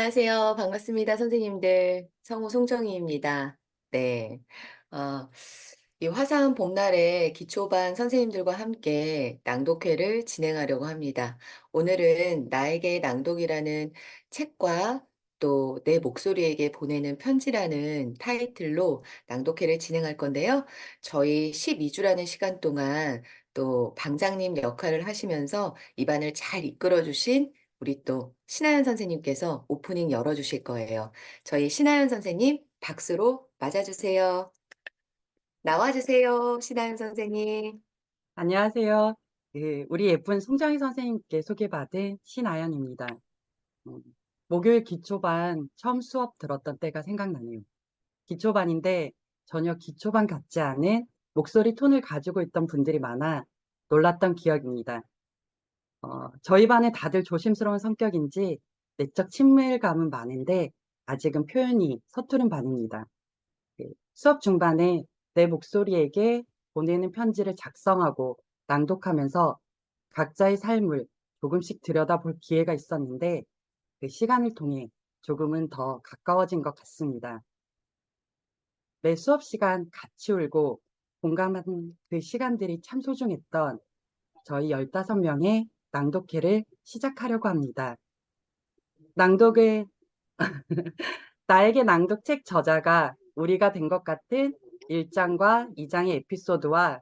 안녕하세요. 반갑습니다, 선생님들. 성우 송정희입니다. 네. 어, 이 화사한 봄날에 기초반 선생님들과 함께 낭독회를 진행하려고 합니다. 오늘은 나에게 낭독이라는 책과 또 내 목소리에게 보내는 편지라는 타이틀로 낭독회를 진행할 건데요. 저희 12주라는 시간 동안 또 방장님 역할을 하시면서 이 반을 잘 이끌어 주신 우리 또 신하연 선생님께서 오프닝 열어주실 거예요. 저희 신하연 선생님 박수로 맞아주세요. 나와주세요, 신하연 선생님. 안녕하세요. 우리 예쁜 송정희 선생님께 소개받은 신아연입니다. 음, 목요일 기초반 처음 수업 들었던 때가 생각나네요. 기초반인데 전혀 기초반 같지 않은 목소리 톤을 가지고 있던 분들이 많아 놀랐던 기억입니다. 저희 반에 다들 조심스러운 성격인지 내적 친밀감은 많은데 아직은 표현이 서투른 반입니다. 수업 중반에 내 목소리에게 보내는 편지를 작성하고 낭독하면서 각자의 삶을 조금씩 들여다볼 기회가 있었는데 그 시간을 통해 조금은 더 가까워진 것 같습니다. 매 수업 시간 같이 울고 공감한 그 시간들이 참 소중했던 저희 15명의 낭독회를 시작하려고 합니다. 낭독을 나에게 낭독책 저자가 우리가 된 것 같은 1장과 2장의 에피소드와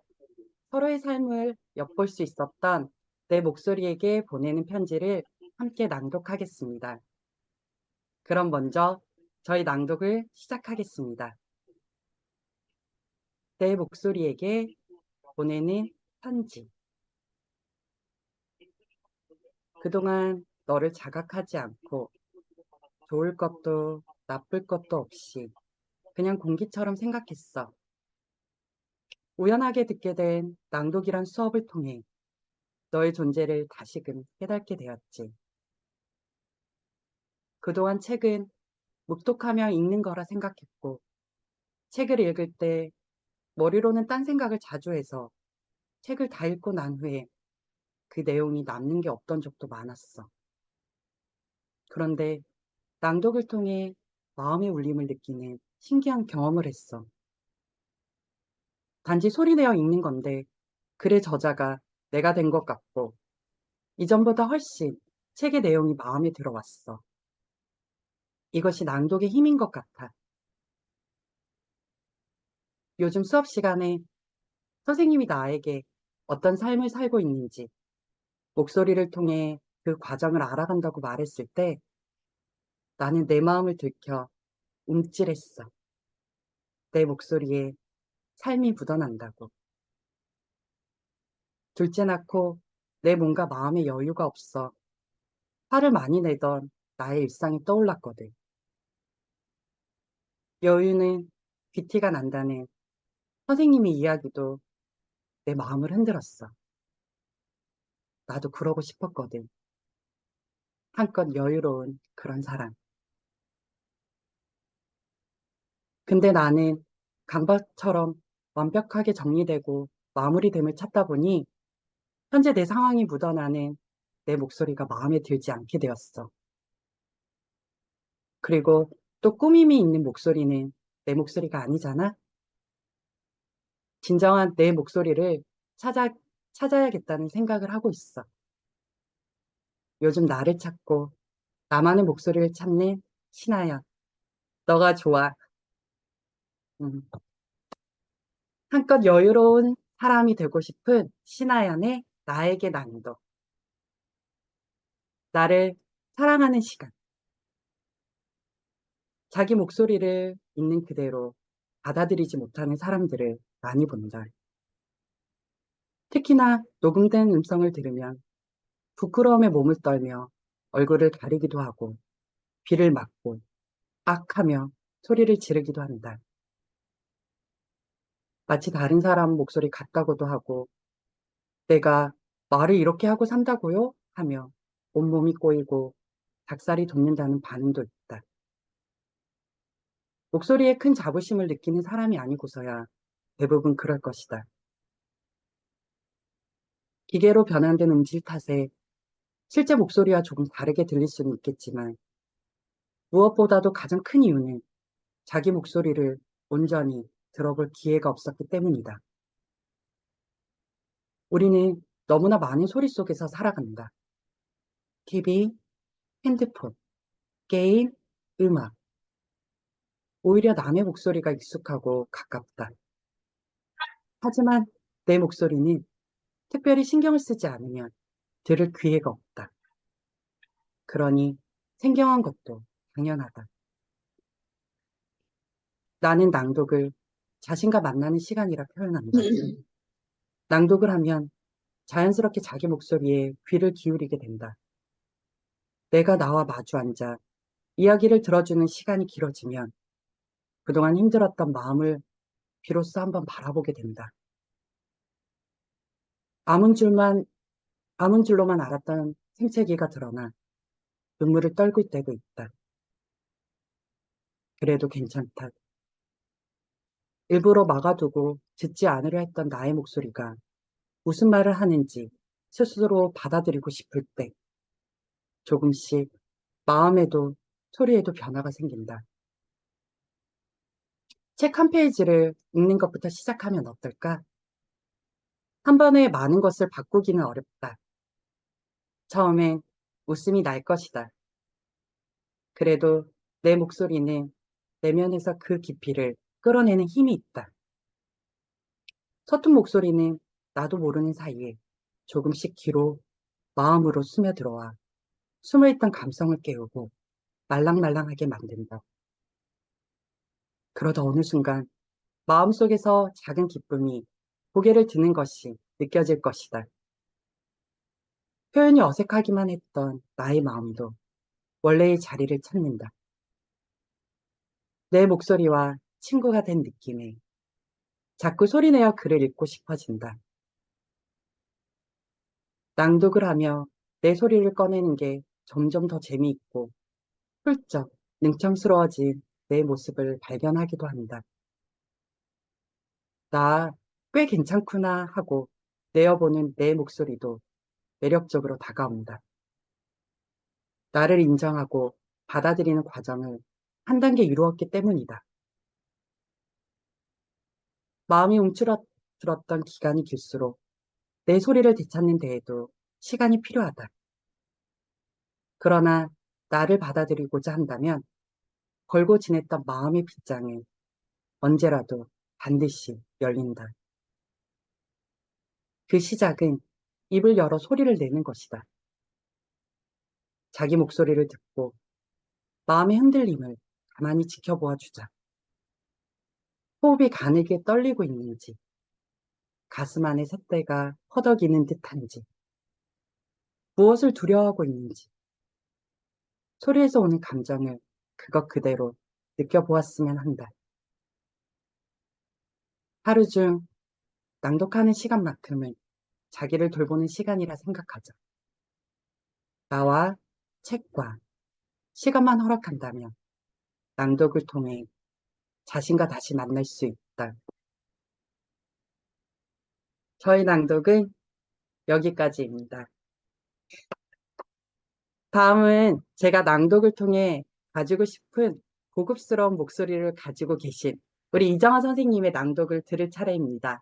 서로의 삶을 엿볼 수 있었던 내 목소리에게 보내는 편지를 함께 낭독하겠습니다. 그럼 먼저 저희 낭독을 시작하겠습니다. 내 목소리에게 보내는 편지. 그동안 너를 자각하지 않고 좋을 것도 나쁠 것도 없이 그냥 공기처럼 생각했어. 우연하게 듣게 된 낭독이란 수업을 통해 너의 존재를 다시금 깨닫게 되었지. 그동안 책은 묵독하며 읽는 거라 생각했고, 책을 읽을 때 머리로는 딴 생각을 자주 해서 책을 다 읽고 난 후에 그 내용이 남는 게 없던 적도 많았어. 그런데 낭독을 통해 마음의 울림을 느끼는 신기한 경험을 했어. 단지 소리내어 읽는 건데 글의 저자가 내가 된 것 같고 이전보다 훨씬 책의 내용이 마음에 들어왔어. 이것이 낭독의 힘인 것 같아. 요즘 수업 시간에 선생님이 나에게 어떤 삶을 살고 있는지 목소리를 통해 그 과정을 알아간다고 말했을 때 나는 내 마음을 들켜 움찔했어. 내 목소리에 삶이 묻어난다고. 둘째 낳고 내 몸과 마음의 여유가 없어 화를 많이 내던 나의 일상이 떠올랐거든. 여유는 귀티가 난다는 선생님의 이야기도 내 마음을 흔들었어. 나도 그러고 싶었거든. 한껏 여유로운 그런 사람. 근데 나는 강박처럼 완벽하게 정리되고 마무리됨을 찾다 보니 현재 내 상황이 묻어나는 내 목소리가 마음에 들지 않게 되었어. 그리고 또 꾸밈이 있는 목소리는 내 목소리가 아니잖아? 진정한 내 목소리를 찾아야겠다는 생각을 하고 있어. 요즘 나를 찾고 나만의 목소리를 찾는 신하야. 너가 좋아. 음. 한껏 여유로운 사람이 되고 싶은 신하연의 나에게 난도. 나를 사랑하는 시간. 자기 목소리를 있는 그대로 받아들이지 못하는 사람들을 많이 본다. 특히나 녹음된 음성을 들으면 부끄러움에 몸을 떨며 얼굴을 가리기도 하고 귀를 막고 악 하며 소리를 지르기도 한다. 마치 다른 사람 목소리 같다고도 하고 내가 말을 이렇게 하고 산다고요? 하며 온몸이 꼬이고 닭살이 돋는다는 반응도 있다. 목소리에 큰 자부심을 느끼는 사람이 아니고서야 대부분 그럴 것이다. 기계로 변환된 음질 탓에 실제 목소리와 조금 다르게 들릴 수는 있겠지만 무엇보다도 가장 큰 이유는 자기 목소리를 온전히 들어볼 기회가 없었기 때문이다. 우리는 너무나 많은 소리 속에서 살아간다. TV, 핸드폰, 게임, 음악. 오히려 남의 목소리가 익숙하고 가깝다. 하지만 내 목소리는 특별히 신경을 쓰지 않으면 들을 기회가 없다. 그러니 생경한 것도 당연하다. 나는 낭독을 자신과 만나는 시간이라 표현한다. 낭독을 하면 자연스럽게 자기 목소리에 귀를 기울이게 된다. 내가 나와 마주 앉아 이야기를 들어주는 시간이 길어지면 그동안 힘들었던 마음을 비로소 한번 바라보게 된다. 아문 줄만, 아문 줄로만 알았던 생채기가 드러나 눈물을 떨굴 때도 있다. 그래도 괜찮다. 일부러 막아두고 듣지 않으려 했던 나의 목소리가 무슨 말을 하는지 스스로 받아들이고 싶을 때 조금씩 마음에도 소리에도 변화가 생긴다. 책 한 페이지를 읽는 것부터 시작하면 어떨까? 한 번에 많은 것을 바꾸기는 어렵다. 처음엔 웃음이 날 것이다. 그래도 내 목소리는 내면에서 그 깊이를 끌어내는 힘이 있다. 서툰 목소리는 나도 모르는 사이에 조금씩 귀로 마음으로 스며들어와 숨어있던 감성을 깨우고 말랑말랑하게 만든다. 그러다 어느 순간 마음속에서 작은 기쁨이 고개를 드는 것이 느껴질 것이다. 표현이 어색하기만 했던 나의 마음도 원래의 자리를 찾는다. 내 목소리와 친구가 된 느낌에 자꾸 소리내어 글을 읽고 싶어진다. 낭독을 하며 내 소리를 꺼내는 게 점점 더 재미있고 훌쩍 능청스러워진 내 모습을 발견하기도 한다. 나 꽤 괜찮구나 하고 내어보는 내 목소리도 매력적으로 다가온다. 나를 인정하고 받아들이는 과정을 한 단계 이루었기 때문이다. 마음이 움츠러들었던 기간이 길수록 내 소리를 되찾는 데에도 시간이 필요하다. 그러나 나를 받아들이고자 한다면 걸고 지냈던 마음의 빗장은 언제라도 반드시 열린다. 그 시작은 입을 열어 소리를 내는 것이다. 자기 목소리를 듣고 마음의 흔들림을 가만히 지켜보아 주자. 호흡이 가늘게 떨리고 있는지, 가슴 안의 쇳대가 허덕이는 듯한지, 무엇을 두려워하고 있는지, 소리에서 오는 감정을 그것 그대로 느껴보았으면 한다. 하루 중 낭독하는 시간만큼은 자기를 돌보는 시간이라 생각하자. 나와 책과 시간만 허락한다면 낭독을 통해 자신과 다시 만날 수 있다. 저의 낭독은 여기까지입니다. 다음은 제가 낭독을 통해 가지고 싶은 고급스러운 목소리를 가지고 계신 우리 이정아 선생님의 낭독을 들을 차례입니다.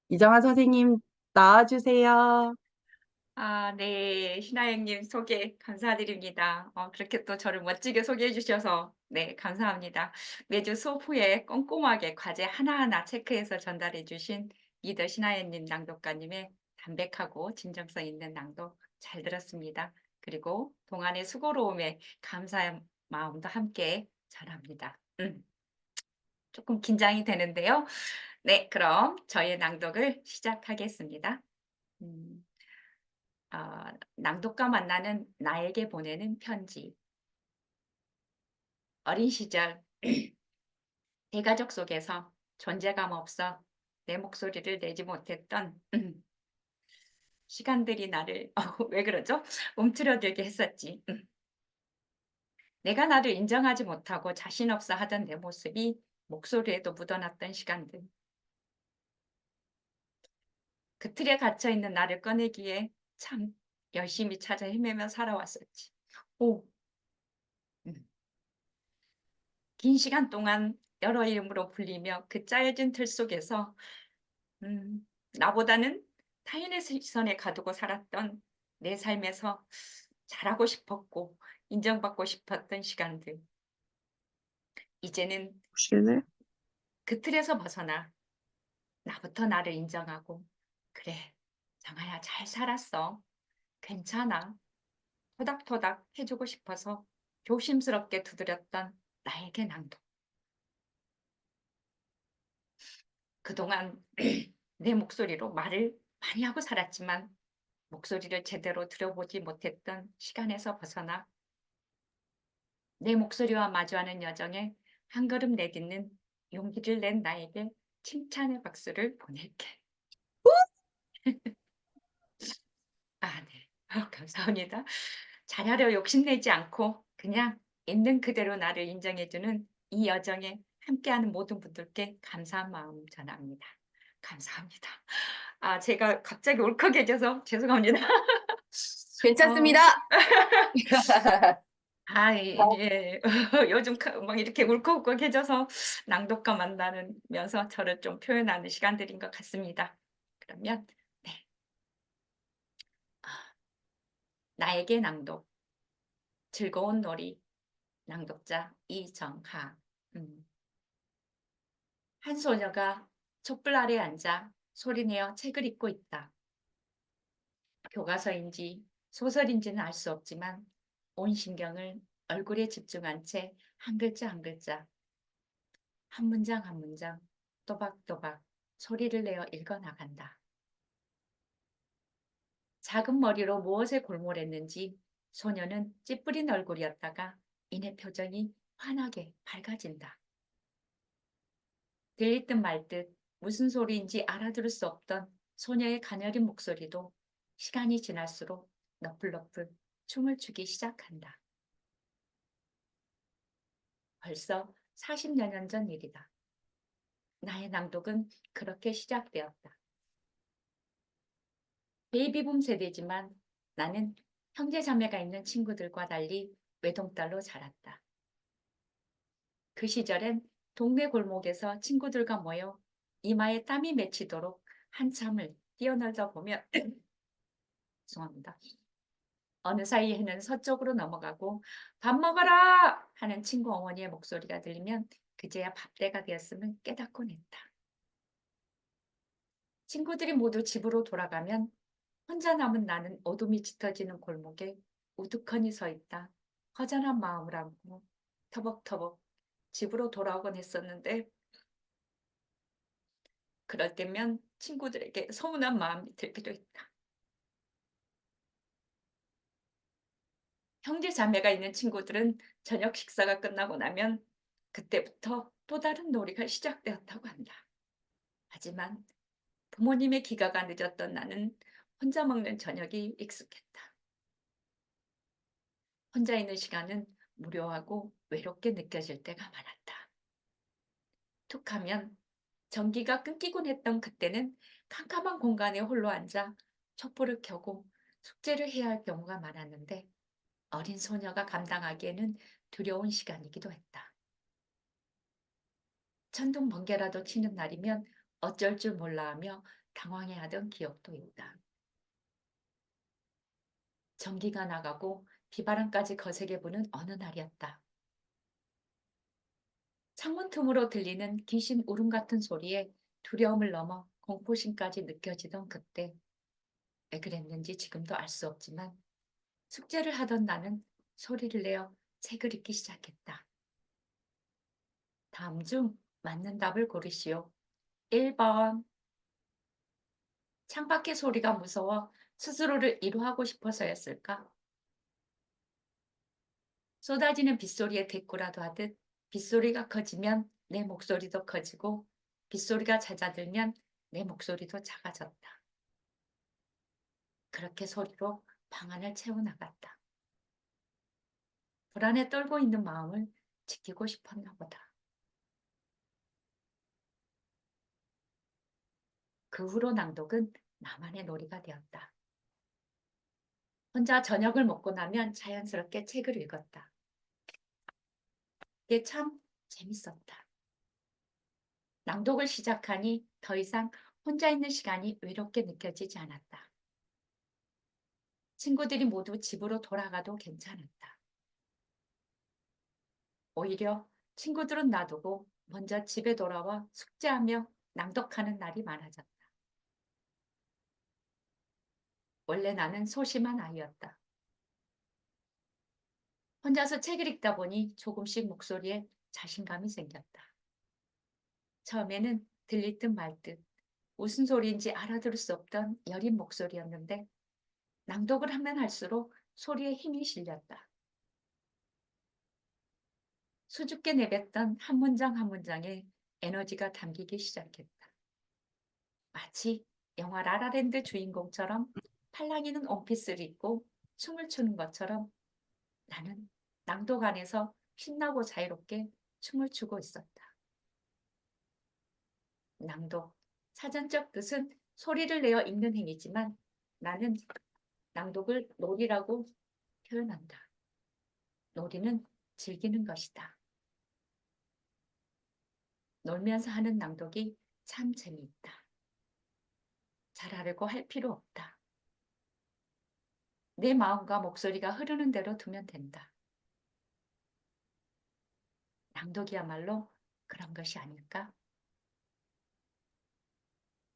이정아 선생님 나와주세요. 아, 네. 신하영님 소개 감사드립니다. 그렇게 또 저를 멋지게 소개해 주셔서 네, 감사합니다. 매주 수업 후에 꼼꼼하게 과제 하나하나 체크해서 전달해 주신 리더 신하영님 낭독가님의 담백하고 진정성 있는 낭독 잘 들었습니다. 그리고 동안의 수고로움에 감사의 마음도 함께 전합니다. 조금 긴장이 되는데요. 네, 그럼 저의 낭독을 시작하겠습니다. 음. 낭독가 만나는 나에게 보내는 편지. 어린 시절 대가족 속에서 존재감 없어 내 목소리를 내지 못했던 시간들이 나를 왜 그러죠? 움츠러들게 했었지. 내가 나를 인정하지 못하고 자신 없어 하던 내 모습이 목소리에도 묻어났던 시간들. 그 틀에 갇혀 있는 나를 꺼내기에 참 열심히 찾아 헤매며 살아왔었지. 오. 음. 긴 시간 동안 여러 이름으로 불리며 그 짜여진 틀 속에서 나보다는 타인의 시선에 가두고 살았던 내 삶에서 잘하고 싶었고 인정받고 싶었던 시간들. 이제는 시네? 그 틀에서 벗어나 나부터 나를 인정하고 "그래, 정아야 잘 살았어. 괜찮아." 토닥토닥 해 주고 싶어서 조심스럽게 두드렸던 나에게 낭독. 그동안 내 목소리로 말을 많이 하고 살았지만 목소리를 제대로 들어보지 못했던 시간에서 벗어나 내 목소리와 마주하는 여정에 한 걸음 내딛는 용기를 낸 나에게 칭찬의 박수를 보낼게. 아 네. 감사합니다. 잘하려 욕심내지 않고 그냥 있는 그대로 나를 인정해 주는 이 여정에 함께하는 모든 분들께 감사한 마음 전합니다. 감사합니다. 아 제가 갑자기 울컥해져서 죄송합니다. 어. 괜찮습니다. 아 이게 요즘 막 이렇게 울컥울컥해져서 낭독과 만나면서 저를 좀 표현하는 시간들인 것 같습니다. 그러면 네. 아 나에게 낭독. 즐거운 놀이. 낭독자 이정하. 음. 한 소녀가 촛불 아래 앉아 소리내어 책을 읽고 있다. 교과서인지 소설인지는 알 수 없지만 온 신경을 얼굴에 집중한 채 한 글자 한 글자, 한 문장 한 문장 또박또박 소리를 내어 읽어 나간다. 작은 머리로 무엇에 골몰했는지 소녀는 찌푸린 얼굴이었다가 이내 표정이 환하게 밝아진다. 들릴 듯 말 듯 무슨 소리인지 알아들을 수 없던 소녀의 가녀린 목소리도 시간이 지날수록 너풀너풀 춤을 추기 시작한다. 벌써 40여 년 전 일이다. 나의 낭독은 그렇게 시작되었다. 베이비붐 세대지만 나는 형제 자매가 있는 친구들과 달리 외동딸로 자랐다. 그 시절엔 동네 골목에서 친구들과 모여 이마에 땀이 맺히도록 한참을 뛰어놀다 보면 죄송합니다. 어느 사이에는 서쪽으로 넘어가고 밥 먹어라 하는 친구 어머니의 목소리가 들리면 그제야 밥때가 되었음을 깨닫곤 했다. 친구들이 모두 집으로 돌아가면 혼자 남은 나는 어둠이 짙어지는 골목에 우두커니 서 있다. 허전한 마음을 안고 터벅터벅 집으로 돌아오곤 했었는데 그럴 때면 친구들에게 서운한 마음이 들기도 했다. 형제 자매가 있는 친구들은 저녁 식사가 끝나고 나면 그때부터 또 다른 놀이가 시작되었다고 한다. 하지만 부모님의 귀가가 늦었던 나는 혼자 먹는 저녁이 익숙했다. 혼자 있는 시간은 무료하고 외롭게 느껴질 때가 많았다. 툭하면 전기가 끊기곤 했던 그때는 캄캄한 공간에 홀로 앉아 촛불을 켜고 숙제를 해야 할 경우가 많았는데 어린 소녀가 감당하기에는 두려운 시간이기도 했다. 천둥 번개라도 치는 날이면 어쩔 줄 몰라 하며 당황해하던 기억도 있다. 전기가 나가고 비바람까지 거세게 부는 어느 날이었다. 창문 틈으로 들리는 귀신 울음 같은 소리에 두려움을 넘어 공포심까지 느껴지던 그때 왜 그랬는지 지금도 알 수 없지만 숙제를 하던 나는 소리를 내어 책을 읽기 시작했다. 다음 중 맞는 답을 고르시오. 1번. 창밖의 소리가 무서워 스스로를 위로하고 싶어서였을까? 쏟아지는 빗소리에 대꾸라도 하듯 빗소리가 커지면 내 목소리도 커지고 빗소리가 잦아들면 내 목소리도 작아졌다. 그렇게 소리로 방안을 채워나갔다. 불안에 떨고 있는 마음을 지키고 싶었나 보다. 그 후로 낭독은 나만의 놀이가 되었다. 혼자 저녁을 먹고 나면 자연스럽게 책을 읽었다. 이게 참 재밌었다. 낭독을 시작하니 더 이상 혼자 있는 시간이 외롭게 느껴지지 않았다. 친구들이 모두 집으로 돌아가도 괜찮았다. 오히려 친구들은 놔두고 먼저 집에 돌아와 숙제하며 낭독하는 날이 많아졌다. 원래 나는 소심한 아이였다. 혼자서 책을 읽다 보니 조금씩 목소리에 자신감이 생겼다. 처음에는 들릴 듯 말 듯 무슨 소리인지 알아들을 수 없던 여린 목소리였는데 낭독을 하면 할수록 소리에 힘이 실렸다. 수줍게 내뱉던 한 문장 한 문장에 에너지가 담기기 시작했다. 마치 영화 라라랜드 주인공처럼 팔랑이는 원피스를 입고 춤을 추는 것처럼 나는 낭독 안에서 신나고 자유롭게 춤을 추고 있었다. 낭독, 사전적 뜻은 소리를 내어 읽는 행위지만 나는 낭독을 놀이라고 표현한다. 놀이는 즐기는 것이다. 놀면서 하는 낭독이 참 재미있다. 잘하려고 할 필요 없다. 내 마음과 목소리가 흐르는 대로 두면 된다. 낭독이야말로 그런 것이 아닐까?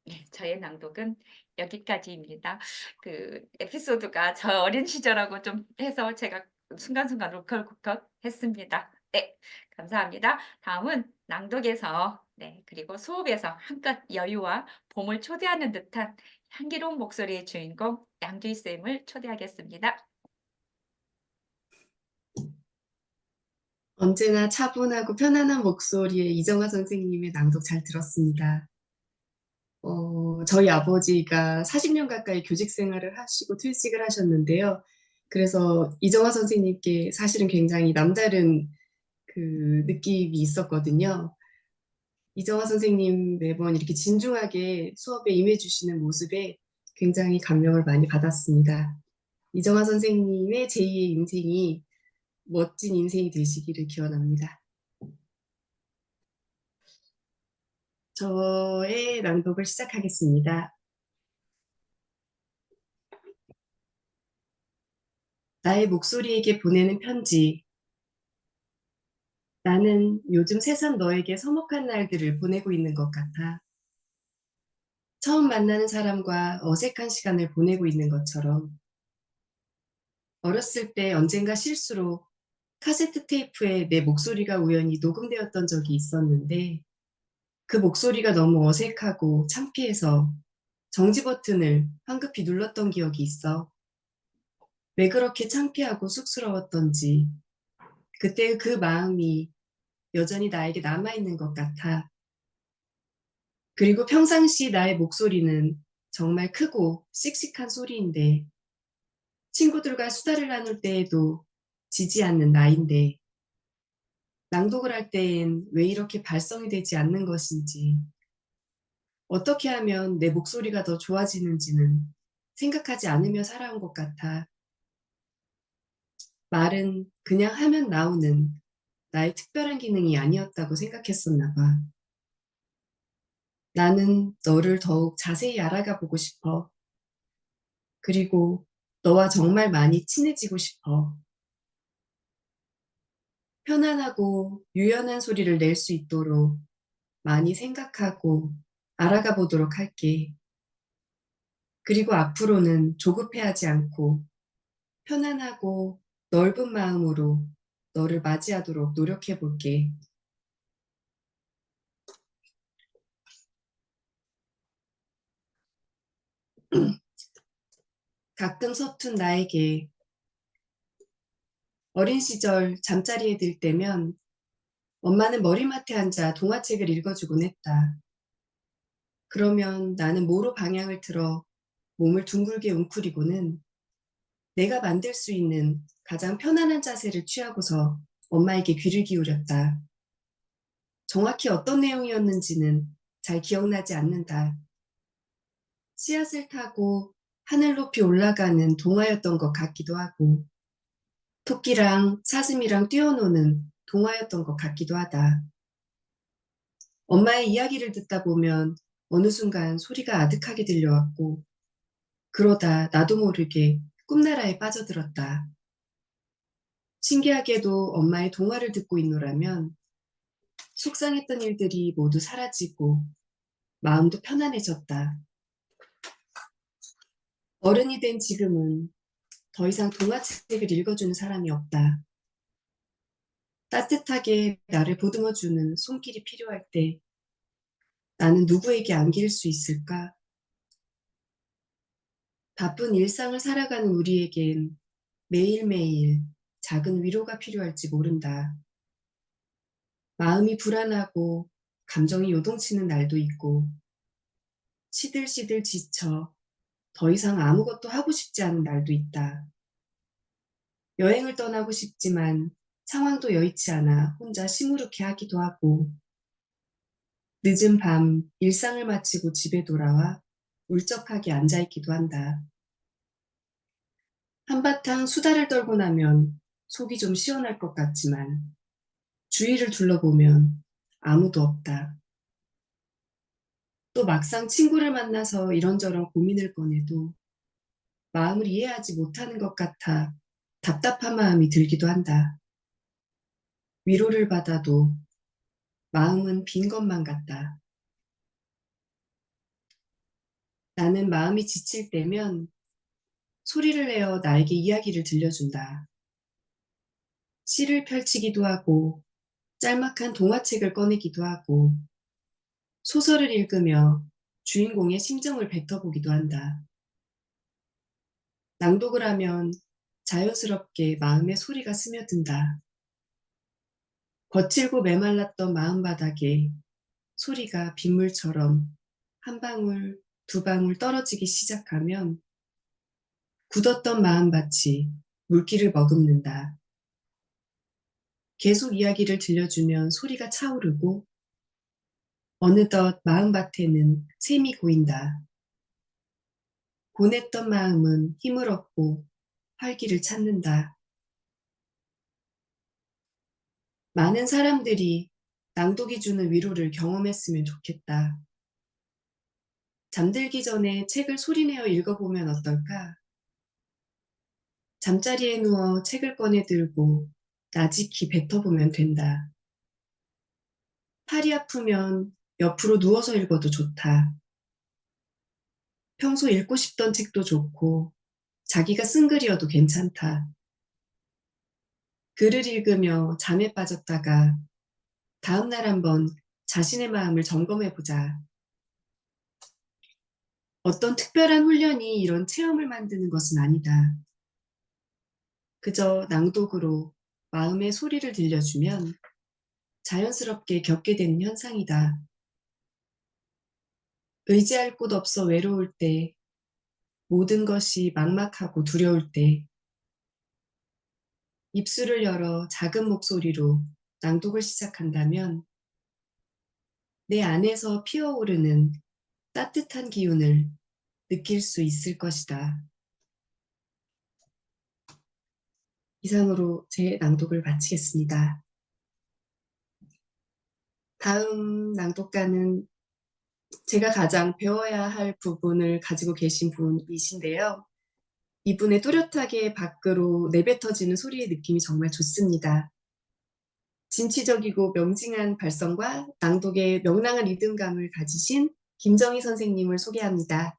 네, 저의 낭독은 여기까지입니다. 그 에피소드가 저 어린 시절하고 좀 해서 제가 순간순간 울컥울컥 했습니다. 네, 감사합니다. 다음은 낭독에서, 네, 그리고 수업에서 한껏 여유와 봄을 초대하는 듯한 향기로운 목소리의 주인공 양주희 쌤을 초대하겠습니다. 언제나 차분하고 편안한 목소리의 이정아 선생님의 낭독 잘 들었습니다. 저희 아버지가 40년 가까이 교직 생활을 하시고 퇴직을 하셨는데요. 그래서 이정아 선생님께 사실은 굉장히 남다른 그 느낌이 있었거든요. 이정아 선생님 매번 이렇게 진중하게 수업에 임해주시는 모습에 굉장히 감명을 많이 받았습니다. 이정아 선생님의 제2의 인생이 멋진 인생이 되시기를 기원합니다. 저의 낭독을 시작하겠습니다. 나의 목소리에게 보내는 편지. 나는 요즘 새삼 너에게 서먹한 날들을 보내고 있는 것 같아. 처음 만나는 사람과 어색한 시간을 보내고 있는 것처럼. 어렸을 때 언젠가 실수로 카세트 테이프에 내 목소리가 우연히 녹음되었던 적이 있었는데 그 목소리가 너무 어색하고 창피해서 정지 버튼을 황급히 눌렀던 기억이 있어. 왜 그렇게 창피하고 쑥스러웠던지 그때의 그 마음이 여전히 나에게 남아있는 것 같아. 그리고 평상시 나의 목소리는 정말 크고 씩씩한 소리인데 친구들과 수다를 나눌 때에도 지지 않는 나인데 낭독을 할 때엔 왜 이렇게 발성이 되지 않는 것인지 어떻게 하면 내 목소리가 더 좋아지는지는 생각하지 않으며 살아온 것 같아. 말은 그냥 하면 나오는 나의 특별한 기능이 아니었다고 생각했었나 봐. 나는 너를 더욱 자세히 알아가 보고 싶어. 그리고 너와 정말 많이 친해지고 싶어. 편안하고 유연한 소리를 낼 수 있도록 많이 생각하고 알아가 보도록 할게. 그리고 앞으로는 조급해하지 않고 편안하고 넓은 마음으로 너를 맞이하도록 노력해 볼게. 가끔 서툰 나에게 어린 시절 잠자리에 들 때면 엄마는 머리맡에 앉아 동화책을 읽어주곤 했다. 그러면 나는 모로 방향을 틀어 몸을 둥글게 웅크리고는 내가 만들 수 있는 가장 편안한 자세를 취하고서 엄마에게 귀를 기울였다. 정확히 어떤 내용이었는지는 잘 기억나지 않는다. 씨앗을 타고 하늘 높이 올라가는 동화였던 것 같기도 하고 토끼랑 사슴이랑 뛰어노는 동화였던 것 같기도 하다. 엄마의 이야기를 듣다 보면 어느 순간 소리가 아득하게 들려왔고, 그러다 나도 모르게 꿈나라에 빠져들었다. 신기하게도 엄마의 동화를 듣고 있노라면 속상했던 일들이 모두 사라지고 마음도 편안해졌다. 어른이 된 지금은 더 이상 동화책을 읽어주는 사람이 없다. 따뜻하게 나를 보듬어주는 손길이 필요할 때 나는 누구에게 안길 수 있을까? 바쁜 일상을 살아가는 우리에겐 매일매일 작은 위로가 필요할지 모른다. 마음이 불안하고 감정이 요동치는 날도 있고 시들시들 지쳐 더 이상 아무것도 하고 싶지 않은 날도 있다. 여행을 떠나고 싶지만 상황도 여의치 않아 혼자 시무룩해 하기도 하고 늦은 밤 일상을 마치고 집에 돌아와 울적하게 앉아있기도 한다. 한바탕 수다를 떨고 나면 속이 좀 시원할 것 같지만 주위를 둘러보면 아무도 없다. 또 막상 친구를 만나서 이런저런 고민을 꺼내도 마음을 이해하지 못하는 것 같아 답답한 마음이 들기도 한다. 위로를 받아도 마음은 빈 것만 같다. 나는 마음이 지칠 때면 소리를 내어 나에게 이야기를 들려준다. 시를 펼치기도 하고 짤막한 동화책을 꺼내기도 하고 소설을 읽으며 주인공의 심정을 뱉어보기도 한다. 낭독을 하면 자연스럽게 마음의 소리가 스며든다. 거칠고 메말랐던 마음바닥에 소리가 빗물처럼 한 방울, 두 방울 떨어지기 시작하면 굳었던 마음밭이 물기를 머금는다. 계속 이야기를 들려주면 소리가 차오르고 어느덧 마음밭에는 샘이 고인다. 고냈던 마음은 힘을 얻고 활기를 찾는다. 많은 사람들이 낭독이 주는 위로를 경험했으면 좋겠다. 잠들기 전에 책을 소리내어 읽어보면 어떨까? 잠자리에 누워 책을 꺼내 들고 나직히 뱉어보면 된다. 팔이 아프면 옆으로 누워서 읽어도 좋다. 평소 읽고 싶던 책도 좋고 자기가 쓴 글이어도 괜찮다. 글을 읽으며 잠에 빠졌다가 다음날 한번 자신의 마음을 점검해보자. 어떤 특별한 훈련이 이런 체험을 만드는 것은 아니다. 그저 낭독으로 마음의 소리를 들려주면 자연스럽게 겪게 되는 현상이다. 의지할 곳 없어 외로울 때, 모든 것이 막막하고 두려울 때, 입술을 열어 작은 목소리로 낭독을 시작한다면 내 안에서 피어오르는 따뜻한 기운을 느낄 수 있을 것이다. 이상으로 제 낭독을 마치겠습니다. 다음 낭독가는 제가 가장 배워야 할 부분을 가지고 계신 분이신데요. 이분의 또렷하게 밖으로 내뱉어지는 소리의 느낌이 정말 좋습니다. 진취적이고 명징한 발성과 낭독의 명랑한 리듬감을 가지신 김정희 선생님을 소개합니다.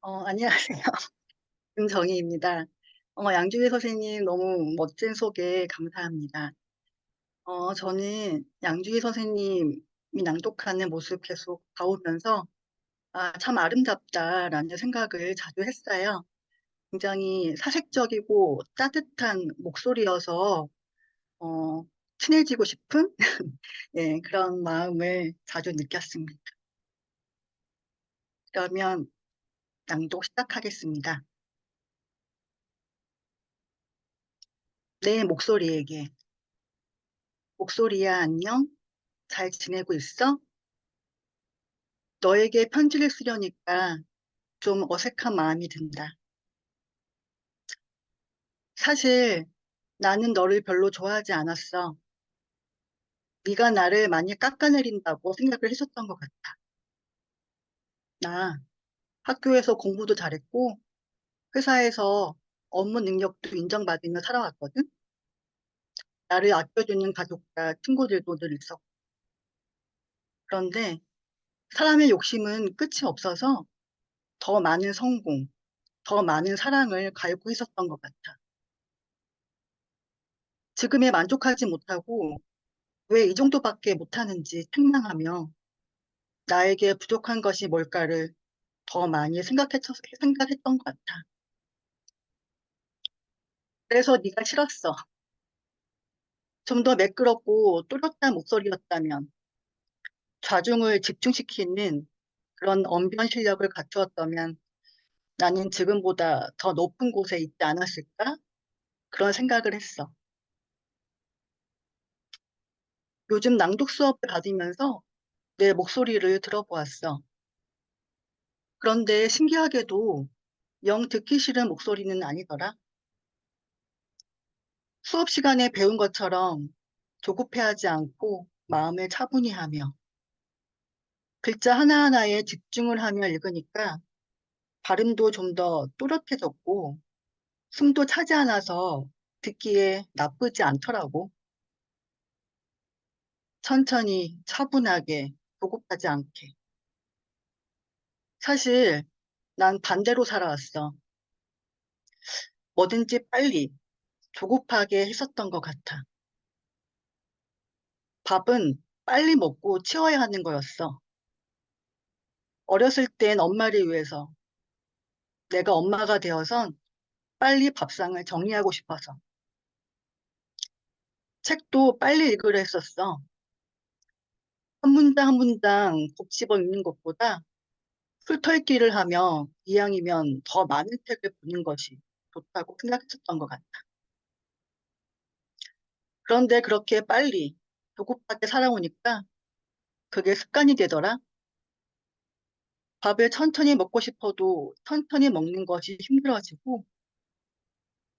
안녕하세요. 김정희입니다. 양주희 선생님 너무 멋진 소개 감사합니다. 저는 양주희 선생님이 낭독하는 모습 계속 봐오면서 참 아름답다라는 생각을 자주 했어요. 굉장히 사색적이고 따뜻한 목소리여서 어, 친해지고 싶은 예, 그런 마음을 자주 느꼈습니다. 그러면 낭독 시작하겠습니다. 내 목소리에게. 목소리야, 안녕? 잘 지내고 있어? 너에게 편지를 쓰려니까 좀 어색한 마음이 든다. 사실 나는 너를 별로 좋아하지 않았어. 네가 나를 많이 깎아내린다고 생각을 했었던 것 같아. 나 학교에서 공부도 잘했고 회사에서 업무 능력도 인정받으며 살아왔거든. 나를 아껴주는 가족과 친구들도 늘 있었고. 그런데 사람의 욕심은 끝이 없어서 더 많은 성공, 더 많은 사랑을 갈구했었던 것 같아. 지금에 만족하지 못하고 왜 이 정도밖에 못하는지 책망하며 나에게 부족한 것이 뭘까를 더 많이 생각했던 것 같아. 그래서 네가 싫었어. 좀 더 매끄럽고 또렷한 목소리였다면, 좌중을 집중시키는 그런 언변 실력을 갖추었다면 나는 지금보다 더 높은 곳에 있지 않았을까? 그런 생각을 했어. 요즘 낭독 수업을 받으면서 내 목소리를 들어보았어. 그런데 신기하게도 영 듣기 싫은 목소리는 아니더라. 수업 시간에 배운 것처럼 조급해하지 않고 마음을 차분히 하며 글자 하나하나에 집중을 하며 읽으니까 발음도 좀 더 또렷해졌고 숨도 차지 않아서 듣기에 나쁘지 않더라고. 천천히 차분하게 조급하지 않게. 사실 난 반대로 살아왔어. 뭐든지 빨리 조급하게 했었던 것 같아. 밥은 빨리 먹고 치워야 하는 거였어. 어렸을 땐 엄마를 위해서, 내가 엄마가 되어선 빨리 밥상을 정리하고 싶어서. 책도 빨리 읽으려 했었어. 한 문장 한 문장 곱씹어 읽는 것보다 풀털기를 하며 이왕이면 더 많은 책을 보는 것이 좋다고 생각했었던 것 같아. 그런데 그렇게 빨리 조급하게 살아오니까 그게 습관이 되더라. 밥을 천천히 먹고 싶어도 천천히 먹는 것이 힘들어지고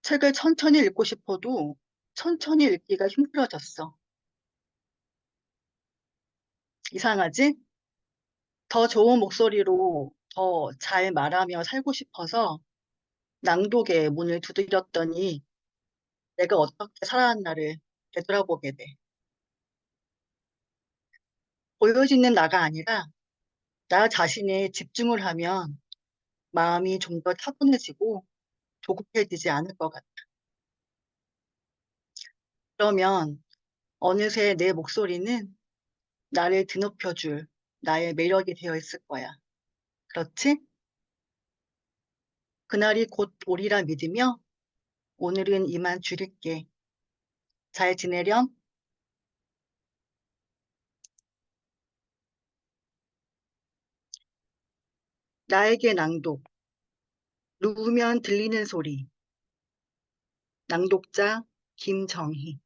책을 천천히 읽고 싶어도 천천히 읽기가 힘들어졌어. 이상하지? 더 좋은 목소리로 더 잘 말하며 살고 싶어서 낭독의 문을 두드렸더니 내가 어떻게 살아왔나를 되돌아보게 돼. 보여지는 나가 아니라 나 자신에 집중을 하면 마음이 좀 더 차분해지고 조급해지지 않을 것 같아. 그러면 어느새 내 목소리는 나를 드높여줄 나의 매력이 되어 있을 거야. 그렇지? 그날이 곧 오리라 믿으며 오늘은 이만 줄일게. 잘 지내렴? 나에게 낭독. 누우면 들리는 소리. 낭독자 김정희.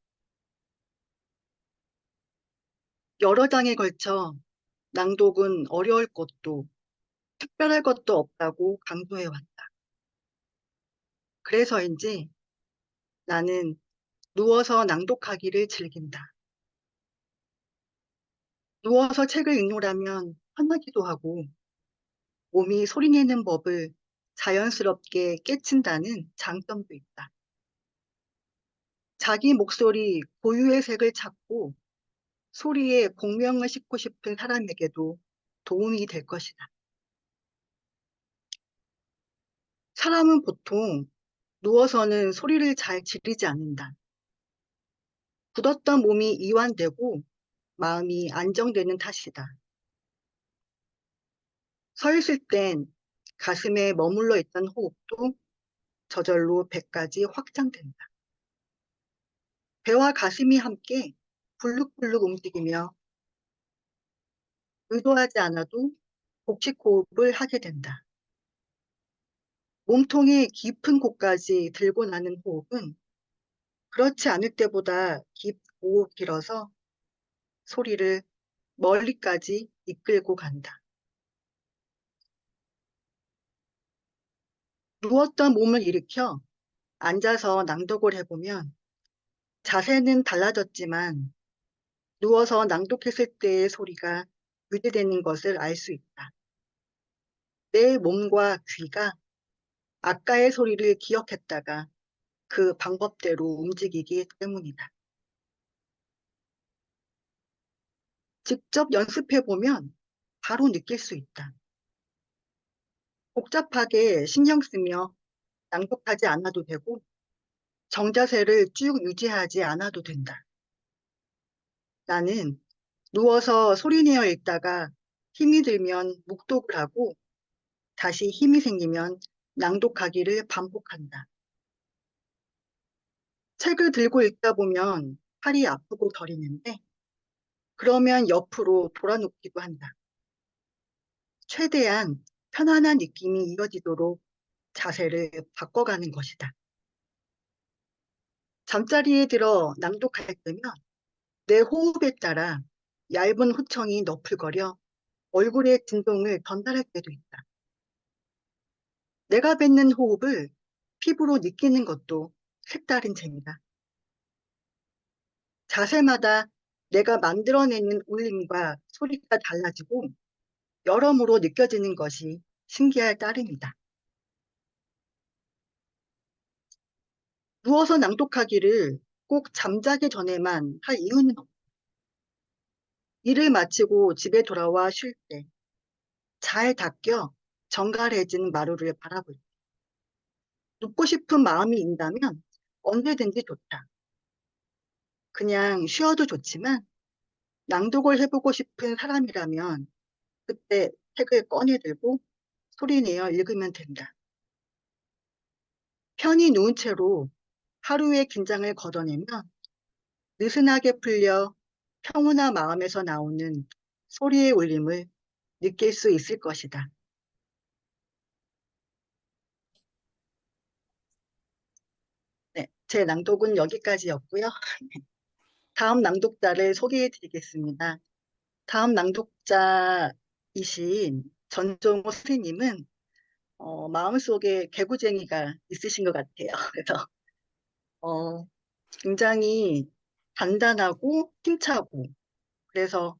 여러 장에 걸쳐 낭독은 어려울 것도 특별할 것도 없다고 강조해왔다. 그래서인지 나는 누워서 낭독하기를 즐긴다. 누워서 책을 읽노라면 편하기도 하고 몸이 소리내는 법을 자연스럽게 깨친다는 장점도 있다. 자기 목소리 고유의 색을 찾고 소리에 공명을 싣고 싶은 사람에게도 도움이 될 것이다. 사람은 보통 누워서는 소리를 잘 지르지 않는다. 굳었던 몸이 이완되고 마음이 안정되는 탓이다. 서 있을 땐 가슴에 머물러 있던 호흡도 저절로 배까지 확장된다. 배와 가슴이 함께 불룩불룩 움직이며 의도하지 않아도 복식 호흡을 하게 된다. 몸통의 깊은 곳까지 들고 나는 호흡은 그렇지 않을 때보다 깊고 길어서 소리를 멀리까지 이끌고 간다. 누웠던 몸을 일으켜 앉아서 낭독을 해보면 자세는 달라졌지만 누워서 낭독했을 때의 소리가 유지되는 것을 알 수 있다. 내 몸과 귀가 아까의 소리를 기억했다가 그 방법대로 움직이기 때문이다. 직접 연습해보면 바로 느낄 수 있다. 복잡하게 신경 쓰며 낭독하지 않아도 되고 정자세를 쭉 유지하지 않아도 된다. 나는 누워서 소리내어 읽다가 힘이 들면 묵독을 하고 다시 힘이 생기면 낭독하기를 반복한다. 책을 들고 읽다 보면 팔이 아프고 저리는데 그러면 옆으로 돌아눕기도 한다. 최대한 편안한 느낌이 이어지도록 자세를 바꿔가는 것이다. 잠자리에 들어 낭독할 때면 내 호흡에 따라 얇은 호청이 너풀거려 얼굴의 진동을 전달할 때도 있다. 내가 뱉는 호흡을 피부로 느끼는 것도 색다른 재미다. 자세마다 내가 만들어내는 울림과 소리가 달라지고 여러모로 느껴지는 것이 신기할 따름이다. 누워서 낭독하기를 꼭 잠자기 전에만 할 이유는 없다. 일을 마치고 집에 돌아와 쉴 때, 잘 닦여 정갈해진 마루를 바라볼 때, 눕고 싶은 마음이 있다면 언제든지 좋다. 그냥 쉬어도 좋지만 낭독을 해보고 싶은 사람이라면 그때 책을 꺼내들고 소리내어 읽으면 된다. 편히 누운 채로 하루의 긴장을 걷어내면 느슨하게 풀려 평온한 마음에서 나오는 소리의 울림을 느낄 수 있을 것이다. 네, 제 낭독은 여기까지였고요. 다음 낭독자를 소개해 드리겠습니다. 다음 낭독자이신 전종호 선생님은 마음속에 개구쟁이가 있으신 것 같아요. 그래서 어, 굉장히 단단하고 힘차고 그래서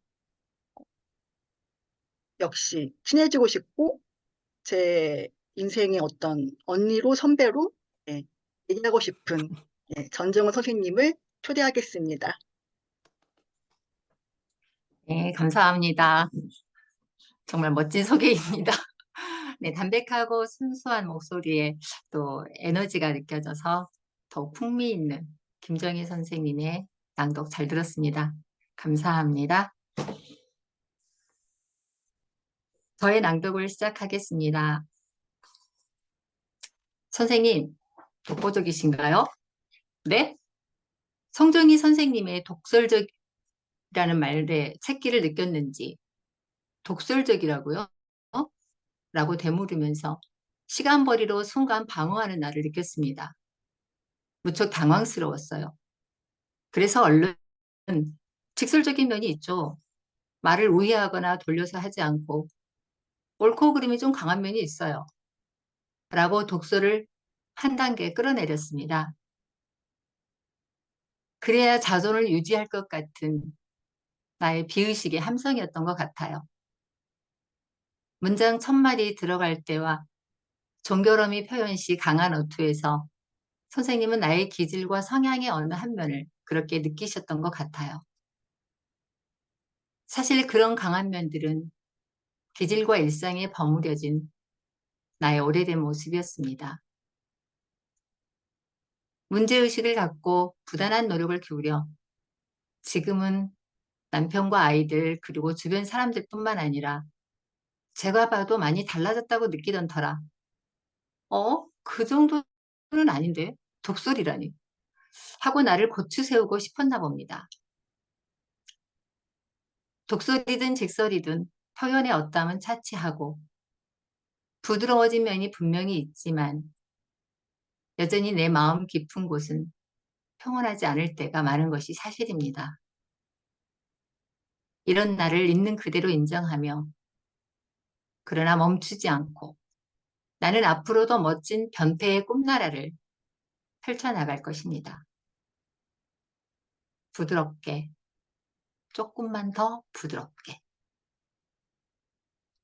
역시 친해지고 싶고 제 인생의 어떤 언니로 선배로 예, 얘기하고 싶은 전정호 선생님을 초대하겠습니다. 네, 감사합니다. 정말 멋진 소개입니다. 네, 담백하고 순수한 목소리에 또 에너지가 느껴져서 더욱 풍미 있는 김정희 선생님의 낭독 잘 들었습니다. 감사합니다. 저의 낭독을 시작하겠습니다. 선생님, 독보적이신가요? 네? 성정희 선생님의 독설적이라는 말에 책기를 느꼈는지 독설적이라고요? 라고 되물으면서 시간벌이로 순간 방어하는 나를 느꼈습니다. 무척 당황스러웠어요. 그래서 얼른 직설적인 면이 있죠. 말을 우회하거나 돌려서 하지 않고 옳고 그름이 좀 강한 면이 있어요. 라고 독서를 한 단계 끌어내렸습니다. 그래야 자존을 유지할 것 같은 나의 비의식의 함성이었던 것 같아요. 문장 첫 마디 들어갈 때와 종결어미 표현 시 강한 어투에서 선생님은 나의 기질과 성향의 어느 한 면을 그렇게 느끼셨던 것 같아요. 사실 그런 강한 면들은 기질과 일상에 버무려진 나의 오래된 모습이었습니다. 문제의식을 갖고 부단한 노력을 기울여 지금은 남편과 아이들 그리고 주변 사람들뿐만 아니라 제가 봐도 많이 달라졌다고 느끼던 터라 그 정도는 아닌데 독설이라니 하고 나를 고추 세우고 싶었나 봅니다. 독설이든 직설이든 표현의 어담은 차치하고 부드러워진 면이 분명히 있지만 여전히 내 마음 깊은 곳은 평온하지 않을 때가 많은 것이 사실입니다. 이런 나를 있는 그대로 인정하며 그러나 멈추지 않고 나는 앞으로 더 멋진 변태의 꿈나라를 펼쳐나갈 것입니다. 부드럽게 조금만 더 부드럽게.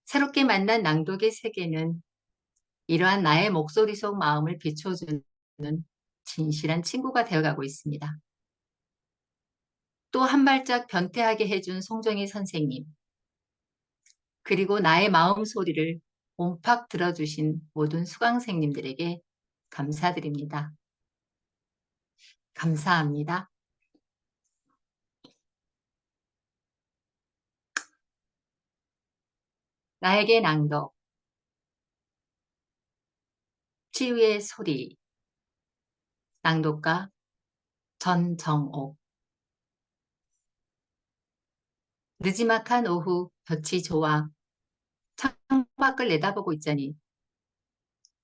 새롭게 만난 낭독의 세계는 이러한 나의 목소리 속 마음을 비춰주는 진실한 친구가 되어가고 있습니다. 또 한 발짝 변태하게 해준 송정희 선생님, 그리고 나의 마음 소리를 옴팍 들어주신 모든 수강생님들에게 감사드립니다. 감사합니다. 나에게 낭독, 치유의 소리, 낭독가 전정옥. 느지막한 오후 볕이 좋아 창밖을 내다보고 있자니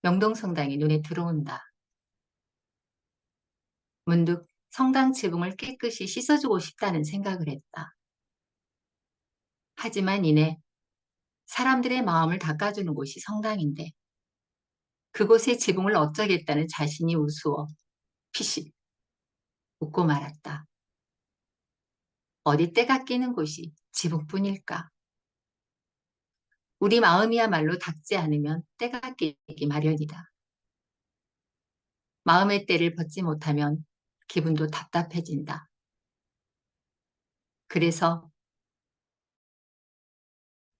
명동성당이 눈에 들어온다. 문득 성당 지붕을 깨끗이 씻어주고 싶다는 생각을 했다. 하지만 이내 사람들의 마음을 닦아주는 곳이 성당인데 그곳의 지붕을 어쩌겠다는 자신이 우스워 피식 웃고 말았다. 어디 때가 끼는 곳이 지붕뿐일까? 우리 마음이야말로 닦지 않으면 때가 끼기 마련이다. 마음의 때를 벗지 못하면 기분도 답답해진다. 그래서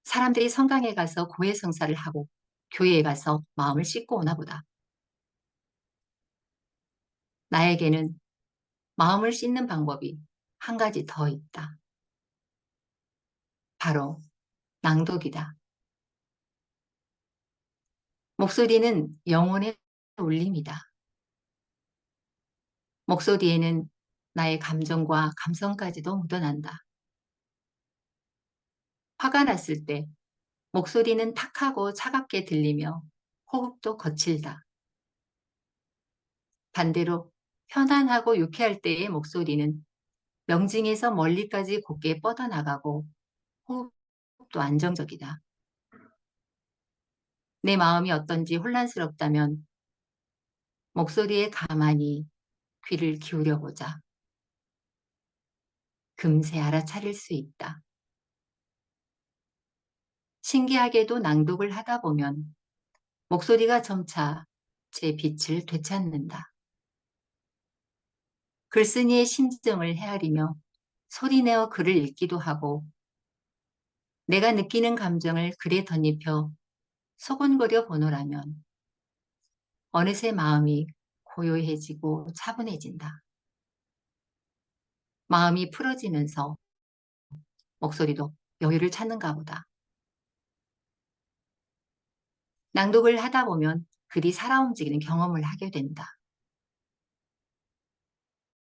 사람들이 성당에 가서 고해성사를 하고 교회에 가서 마음을 씻고 오나 보다. 나에게는 마음을 씻는 방법이 한 가지 더 있다. 바로 낭독이다. 목소리는 영혼의 울림이다. 목소리에는 나의 감정과 감성까지도 묻어난다. 화가 났을 때 목소리는 탁하고 차갑게 들리며 호흡도 거칠다. 반대로 편안하고 유쾌할 때의 목소리는 명징에서 멀리까지 곱게 뻗어나가고 호흡도 안정적이다. 내 마음이 어떤지 혼란스럽다면 목소리에 가만히 귀를 기울여 보자. 금세 알아차릴 수 있다. 신기하게도 낭독을 하다 보면 목소리가 점차 제 빛을 되찾는다. 글쓴이의 심정을 헤아리며 소리내어 글을 읽기도 하고 내가 느끼는 감정을 글에 덧입혀 소곤거려 보노라면 어느새 마음이 고요해지고 차분해진다. 마음이 풀어지면서 목소리도 여유를 찾는가 보다. 낭독을 하다 보면 글이 살아 움직이는 경험을 하게 된다.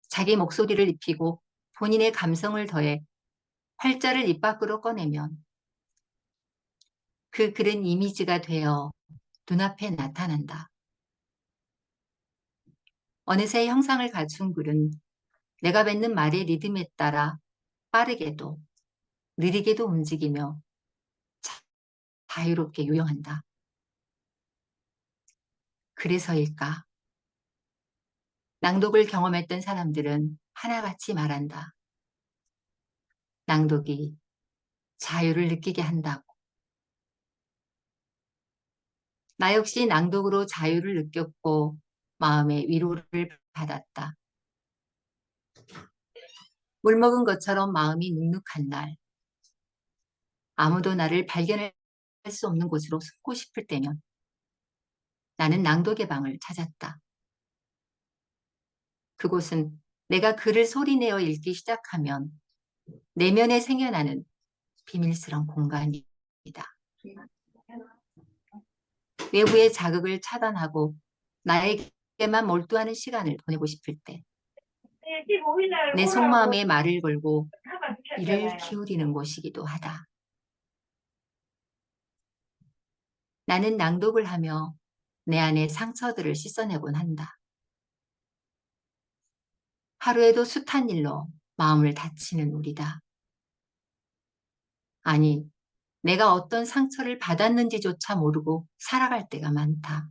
자기 목소리를 입히고 본인의 감성을 더해 활자를 입 밖으로 꺼내면 그 글은 이미지가 되어 눈앞에 나타난다. 어느새 형상을 갖춘 글은 내가 뱉는 말의 리듬에 따라 빠르게도 느리게도 움직이며 자유롭게 요영한다. 그래서일까? 낭독을 경험했던 사람들은 하나같이 말한다. 낭독이 자유를 느끼게 한다고. 나 역시 낭독으로 자유를 느꼈고 마음의 위로를 받았다. 물 먹은 것처럼 마음이 눅눅한 날, 아무도 나를 발견할 수 없는 곳으로 숨고 싶을 때면 나는 낭독의 방을 찾았다. 그곳은 내가 글을 소리내어 읽기 시작하면 내면에 생겨나는 비밀스러운 공간이다. 외부의 자극을 차단하고 나에게만 몰두하는 시간을 보내고 싶을 때 내 속마음에 말을 걸고 이를 기울이는 곳이기도 하다. 나는 낭독을 하며 내 안의 상처들을 씻어내곤 한다. 하루에도 숱한 일로 마음을 다치는 우리다. 아니, 내가 어떤 상처를 받았는지조차 모르고 살아갈 때가 많다.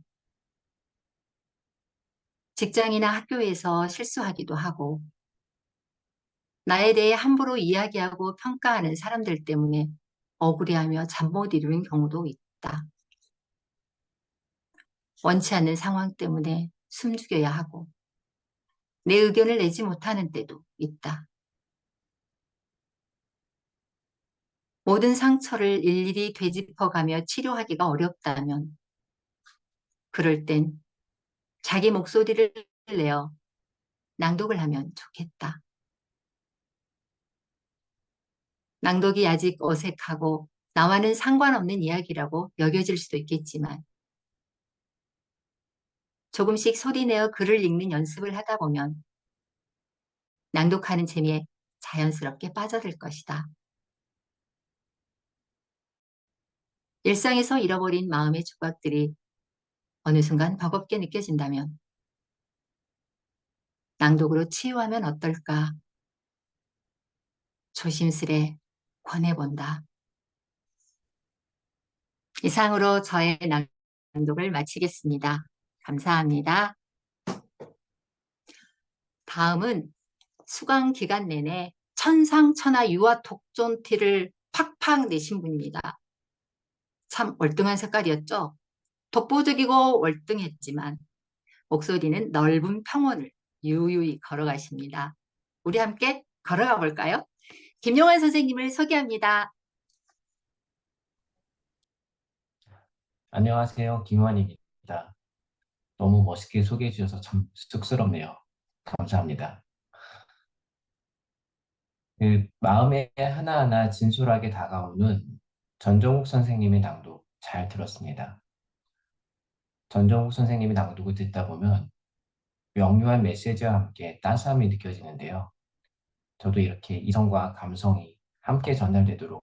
직장이나 학교에서 실수하기도 하고 나에 대해 함부로 이야기하고 평가하는 사람들 때문에 억울해하며 잠 못 이루는 경우도 있다. 원치 않는 상황 때문에 숨죽여야 하고 내 의견을 내지 못하는 때도 있다. 모든 상처를 일일이 되짚어가며 치료하기가 어렵다면 그럴 땐 자기 목소리를 내어 낭독을 하면 좋겠다. 낭독이 아직 어색하고 나와는 상관없는 이야기라고 여겨질 수도 있겠지만 조금씩 소리내어 글을 읽는 연습을 하다 보면 낭독하는 재미에 자연스럽게 빠져들 것이다. 일상에서 잃어버린 마음의 조각들이 어느 순간 버겁게 느껴진다면 낭독으로 치유하면 어떨까 조심스레 권해본다. 이상으로 저의 낭독을 마치겠습니다. 감사합니다. 다음은 수강 기간 내내 천상천하 유아 독존티를 팍팍 내신 분입니다. 참 월등한 색깔이었죠? 독보적이고 월등했지만 목소리는 넓은 평원을 유유히 걸어가십니다. 우리 함께 걸어가 볼까요? 김용환 선생님을 소개합니다. 안녕하세요. 김환입니다. 너무 멋있게 소개해 주셔서 참 쑥스럽네요. 감사합니다. 마음에 하나하나 진솔하게 다가오는 전정욱 선생님의 낭독 잘 들었습니다. 전정욱 선생님의 낭독을 듣다 보면 명료한 메시지와 함께 따스함이 느껴지는데요. 저도 이렇게 이성과 감성이 함께 전달되도록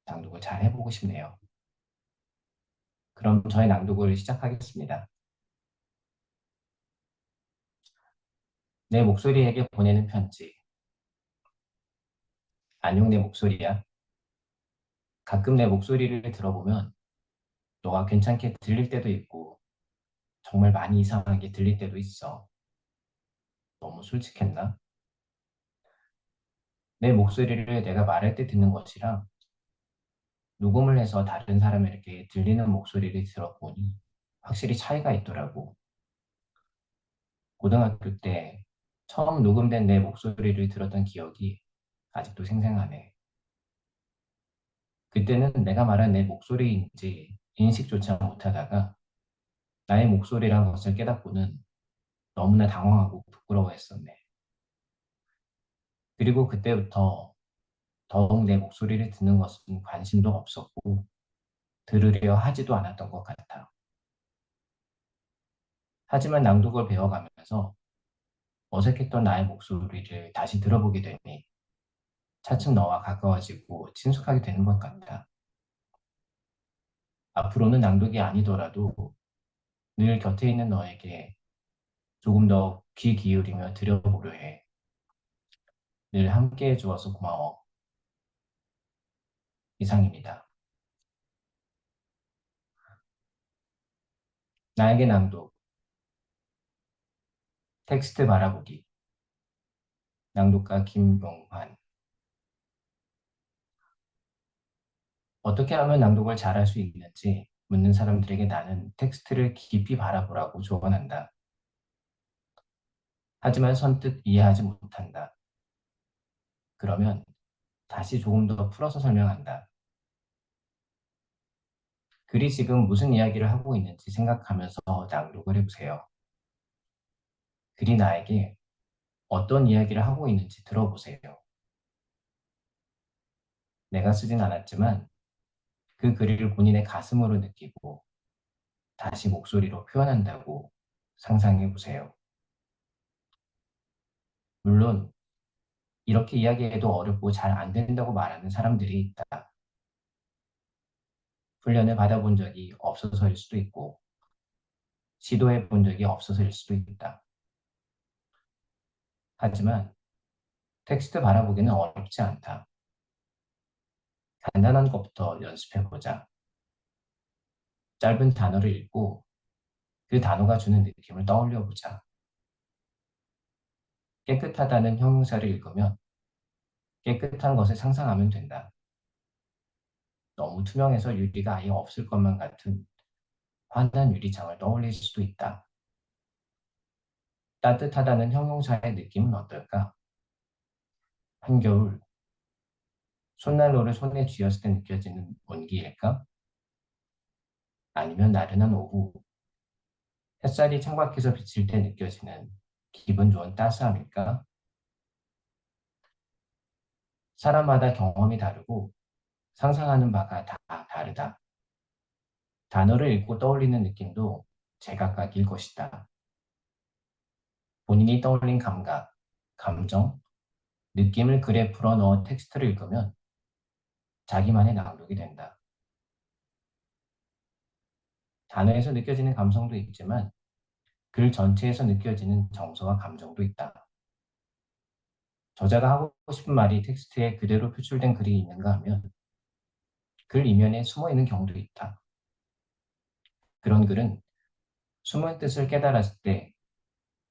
낭독을 잘 해보고 싶네요. 그럼 저의 낭독을 시작하겠습니다. 내 목소리에게 보내는 편지. 안녕 내 목소리야. 가끔 내 목소리를 들어보면 너가 괜찮게 들릴 때도 있고 정말 많이 이상하게 들릴 때도 있어. 너무 솔직했나? 내 목소리를 내가 말할 때 듣는 것이랑 녹음을 해서 다른 사람에게 들리는 목소리를 들어보니 확실히 차이가 있더라고. 고등학교 때 처음 녹음된 내 목소리를 들었던 기억이 아직도 생생하네. 그때는 내가 말한 내 목소리인지 인식조차 못하다가 나의 목소리란 것을 깨닫고는 너무나 당황하고 부끄러워했었네. 그리고 그때부터 더욱 내 목소리를 듣는 것은 관심도 없었고 들으려 하지도 않았던 것 같아. 하지만 낭독을 배워가면서 어색했던 나의 목소리를 다시 들어보게 되니 차츰 너와 가까워지고 친숙하게 되는 것 같다. 앞으로는 낭독이 아니더라도 늘 곁에 있는 너에게 조금 더 귀 기울이며 들여보려 해. 늘 함께 해주어서 고마워. 이상입니다. 나에게 낭독. 텍스트 바라보기. 낭독가 김용환. 어떻게 하면 낭독을 잘할 수 있는지 묻는 사람들에게 나는 텍스트를 깊이 바라보라고 조언한다. 하지만 선뜻 이해하지 못한다. 그러면 다시 조금 더 풀어서 설명한다. 글이 지금 무슨 이야기를 하고 있는지 생각하면서 낭독을 해보세요. 글이 나에게 어떤 이야기를 하고 있는지 들어보세요. 내가 쓰진 않았지만 그 글을 본인의 가슴으로 느끼고 다시 목소리로 표현한다고 상상해 보세요. 물론 이렇게 이야기해도 어렵고 잘 안 된다고 말하는 사람들이 있다. 훈련을 받아본 적이 없어서일 수도 있고 시도해 본 적이 없어서일 수도 있다. 하지만 텍스트 바라보기는 어렵지 않다. 간단한 것부터 연습해보자. 짧은 단어를 읽고 그 단어가 주는 느낌을 떠올려보자. 깨끗하다는 형용사를 읽으면 깨끗한 것을 상상하면 된다. 너무 투명해서 유리가 아예 없을 것만 같은 환한 유리창을 떠올릴 수도 있다. 따뜻하다는 형용사의 느낌은 어떨까? 한겨울, 손난로를 손에 쥐었을 때 느껴지는 온기일까? 아니면 나른한 오후, 햇살이 창밖에서 비칠 때 느껴지는 기분 좋은 따스함일까? 사람마다 경험이 다르고 상상하는 바가 다 다르다. 단어를 읽고 떠올리는 느낌도 제각각일 것이다. 본인이 떠올린 감각, 감정, 느낌을 글에 불어넣어 텍스트를 읽으면 자기만의 낭독이 된다. 단어에서 느껴지는 감성도 있지만 글 전체에서 느껴지는 정서와 감정도 있다. 저자가 하고 싶은 말이 텍스트에 그대로 표출된 글이 있는가 하면 글 이면에 숨어 있는 경우도 있다. 그런 글은 숨은 뜻을 깨달았을 때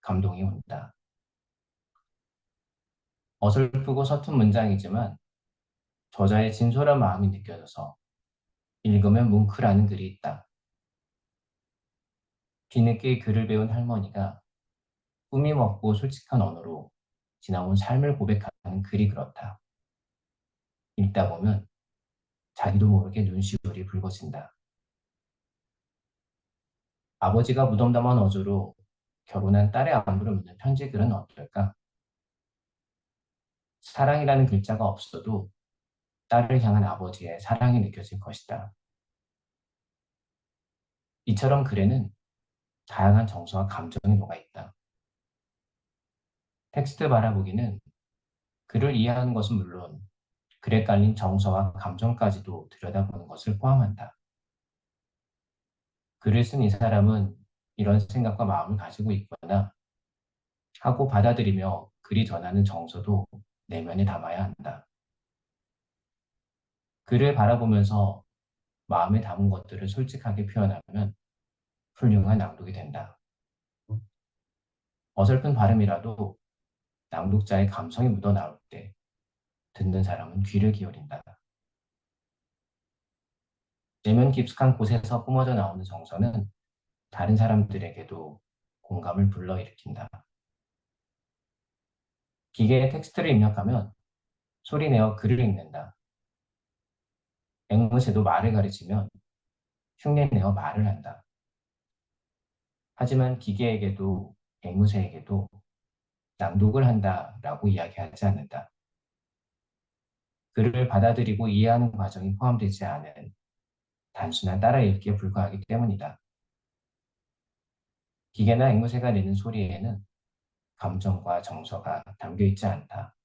감동이 온다. 어설프고 서툰 문장이지만 저자의 진솔한 마음이 느껴져서 읽으면 뭉클하는 글이 있다. 뒤늦게 글을 배운 할머니가 꾸밈 없고 솔직한 언어로 지나온 삶을 고백하는 글이 그렇다. 읽다 보면 자기도 모르게 눈시울이 붉어진다. 아버지가 무덤덤한 어조로 결혼한 딸의 안부를 묻는 편지글은 어떨까? 사랑이라는 글자가 없어도 딸을 향한 아버지의 사랑이 느껴질 것이다. 이처럼 글에는 다양한 정서와 감정이 녹아있다. 텍스트 바라보기는 글을 이해하는 것은 물론 글에 깔린 정서와 감정까지도 들여다보는 것을 포함한다. 글을 쓴 이 사람은 이런 생각과 마음을 가지고 있구나 하고 받아들이며 글이 전하는 정서도 내면에 담아야 한다. 글을 바라보면서 마음에 담은 것들을 솔직하게 표현하면 훌륭한 낭독이 된다. 어설픈 발음이라도 낭독자의 감성이 묻어나올 때 듣는 사람은 귀를 기울인다. 내면 깊숙한 곳에서 뿜어져 나오는 정서는 다른 사람들에게도 공감을 불러일으킨다. 기계에 텍스트를 입력하면 소리내어 글을 읽는다. 앵무새도 말을 가르치면 흉내내어 말을 한다. 하지만 기계에게도 앵무새에게도 낭독을 한다라고 이야기하지 않는다. 글을 받아들이고 이해하는 과정이 포함되지 않은 단순한 따라 읽기에 불과하기 때문이다. 기계나 앵무새가 내는 소리에는 감정과 정서가 담겨 있지 않다.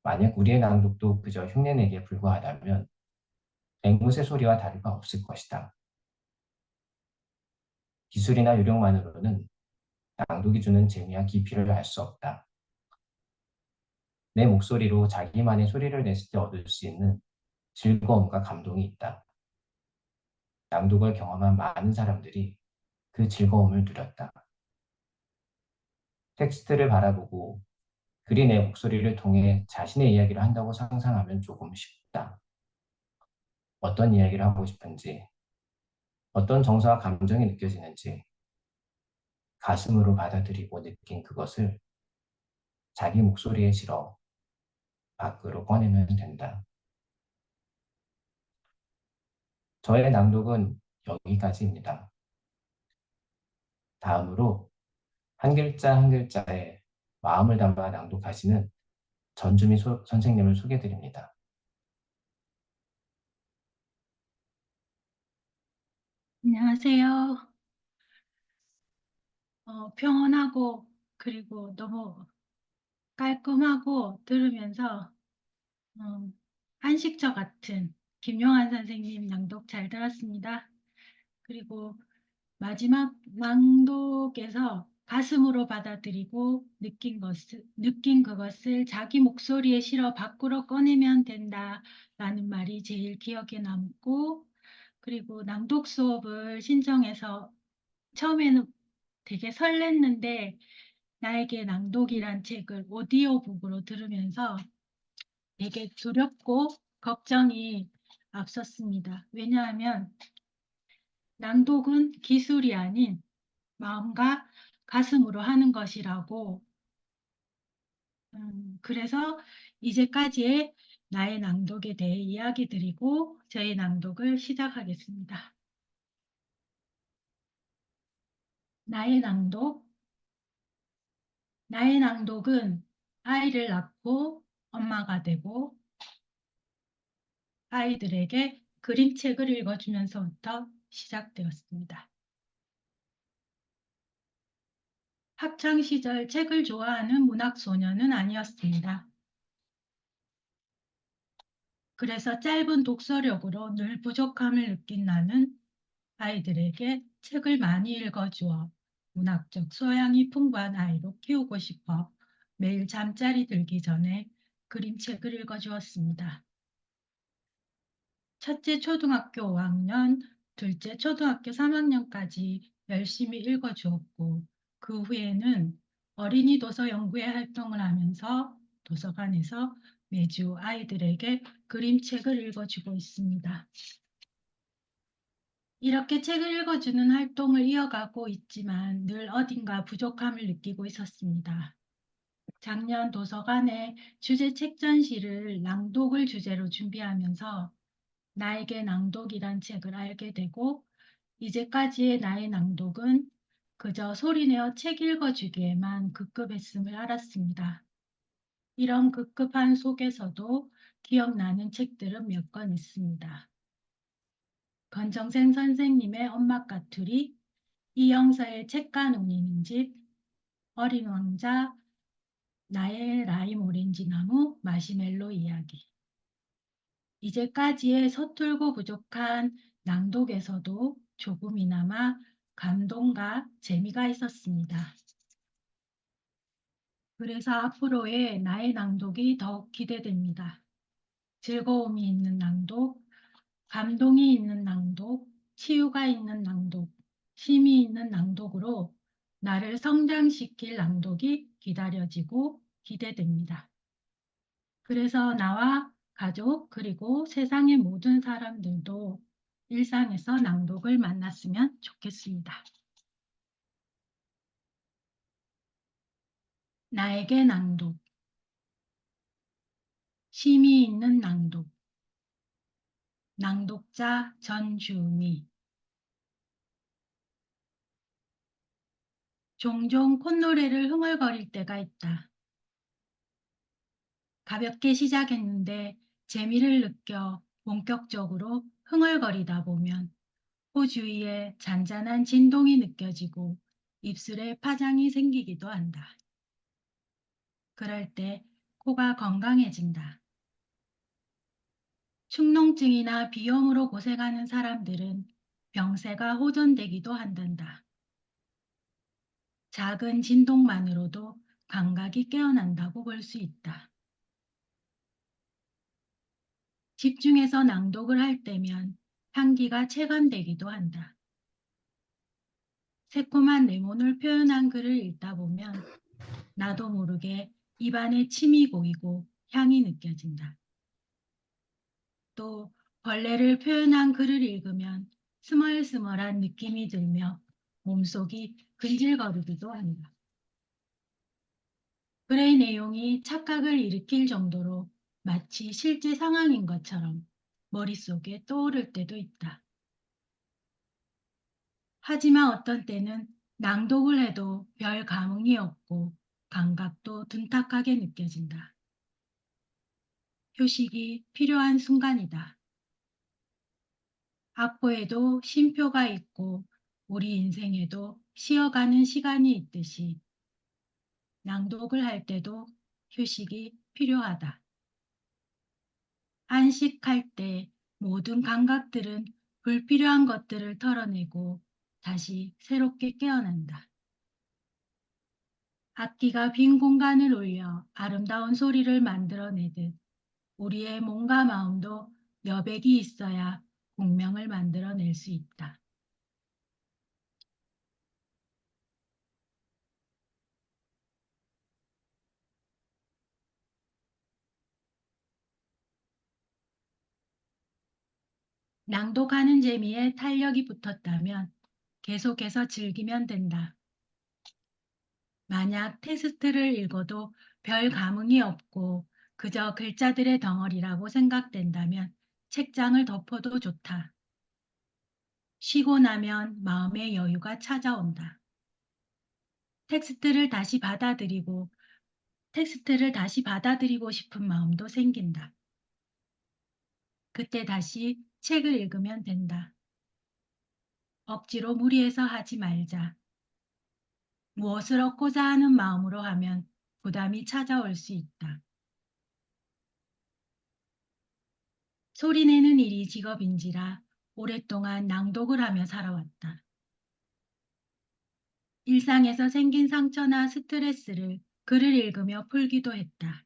만약 우리의 낭독도 그저 흉내내기에 불과하다면 앵무새 소리와 다를 바 없을 것이다. 기술이나 요령만으로는 낭독이 주는 재미와 깊이를 알 수 없다. 내 목소리로 자기만의 소리를 냈을 때 얻을 수 있는 즐거움과 감동이 있다. 낭독을 경험한 많은 사람들이 그 즐거움을 누렸다. 텍스트를 바라보고 글이 내 목소리를 통해 자신의 이야기를 한다고 상상하면 조금 쉽다. 어떤 이야기를 하고 싶은지, 어떤 정서와 감정이 느껴지는지 가슴으로 받아들이고 느낀 그것을 자기 목소리에 실어 밖으로 꺼내면 된다. 저의 낭독은 여기까지입니다. 다음으로 한 글자 한 글자에 마음을 담아 낭독하시는 전주미 선생님을 소개드립니다. 안녕하세요. 평온하고 그리고 너무 깔끔하고 들으면서 한식처 같은 김용환 선생님 낭독 잘 들었습니다. 그리고 마지막 낭독에서 가슴으로 받아들이고 느낀 그것을 자기 목소리에 실어 밖으로 꺼내면 된다라는 말이 제일 기억에 남고, 그리고 낭독 수업을 신청해서 처음에는 되게 설렜는데 나에게 낭독이란 책을 오디오북으로 들으면서 되게 두렵고 걱정이 앞섰습니다. 왜냐하면 낭독은 기술이 아닌 마음과 가슴으로 하는 것이라고, 그래서 이제까지의 나의 낭독에 대해 이야기 드리고 저의 낭독을 시작하겠습니다. 나의 낭독. 나의 낭독은 아이를 낳고 엄마가 되고 아이들에게 그림책을 읽어주면서부터 시작되었습니다. 학창 시절 책을 좋아하는 문학 소녀는 아니었습니다. 그래서 짧은 독서력으로 늘 부족함을 느낀 나는 아이들에게 책을 많이 읽어주어 문학적 소양이 풍부한 아이로 키우고 싶어 매일 잠자리 들기 전에 그림책을 읽어주었습니다. 첫째 초등학교 5학년, 둘째 초등학교 3학년까지 열심히 읽어주었고 그 후에는 어린이 도서 연구회 활동을 하면서 도서관에서 매주 아이들에게 그림책을 읽어주고 있습니다. 이렇게 책을 읽어주는 활동을 이어가고 있지만 늘 어딘가 부족함을 느끼고 있었습니다. 작년 도서관의 주제 책 전시를 낭독을 주제로 준비하면서 나에게 낭독이란 책을 알게 되고 이제까지의 나의 낭독은 그저 소리내어 책 읽어주기에만 급급했음을 알았습니다. 이런 급급한 속에서도 기억나는 책들은 몇 권 있습니다. 건정생 선생님의 엄마까투리, 이영서의 책간 울리는 집, 어린 왕자, 나의 라임 오렌지 나무, 마시멜로 이야기. 이제까지의 서툴고 부족한 낭독에서도 조금이나마 감동과 재미가 있었습니다. 그래서 앞으로의 나의 낭독이 더욱 기대됩니다. 즐거움이 있는 낭독, 감동이 있는 낭독, 치유가 있는 낭독, 쉼이 있는 낭독으로 나를 성장시킬 낭독이 기다려지고 기대됩니다. 그래서 나와 가족 그리고 세상의 모든 사람들도 일상에서 낭독을 만났으면 좋겠습니다. 나에게 낭독, 쉼이 있는 낭독, 낭독자 전주미. 종종 콧노래를 흥얼거릴 때가 있다. 가볍게 시작했는데 재미를 느껴 본격적으로 흥얼거리다 보면 코 주위에 잔잔한 진동이 느껴지고 입술에 파장이 생기기도 한다. 그럴 때 코가 건강해진다. 축농증이나 비염으로 고생하는 사람들은 병세가 호전되기도 한단다. 작은 진동만으로도 감각이 깨어난다고 볼 수 있다. 집중해서 낭독을 할 때면 향기가 체감되기도 한다. 새콤한 레몬을 표현한 글을 읽다 보면 나도 모르게 입안에 침이 고이고 향이 느껴진다. 또 벌레를 표현한 글을 읽으면 스멀스멀한 느낌이 들며 몸속이 근질거리기도 한다. 글의 내용이 착각을 일으킬 정도로 마치 실제 상황인 것처럼 머릿속에 떠오를 때도 있다. 하지만 어떤 때는 낭독을 해도 별 감흥이 없고 감각도 둔탁하게 느껴진다. 휴식이 필요한 순간이다. 악보에도 쉼표가 있고 우리 인생에도 쉬어가는 시간이 있듯이 낭독을 할 때도 휴식이 필요하다. 안식할 때 모든 감각들은 불필요한 것들을 털어내고 다시 새롭게 깨어난다. 악기가 빈 공간을 울려 아름다운 소리를 만들어내듯 우리의 몸과 마음도 여백이 있어야 공명을 만들어낼 수 있다. 낭독하는 재미에 탄력이 붙었다면 계속해서 즐기면 된다. 만약 텍스트를 읽어도 별 감흥이 없고 그저 글자들의 덩어리라고 생각된다면 책장을 덮어도 좋다. 쉬고 나면 마음의 여유가 찾아온다. 텍스트를 다시 받아들이고 싶은 마음도 생긴다. 그때 다시 책을 읽으면 된다. 억지로 무리해서 하지 말자. 무엇을 얻고자 하는 마음으로 하면 부담이 찾아올 수 있다. 소리내는 일이 직업인지라 오랫동안 낭독을 하며 살아왔다. 일상에서 생긴 상처나 스트레스를 글을 읽으며 풀기도 했다.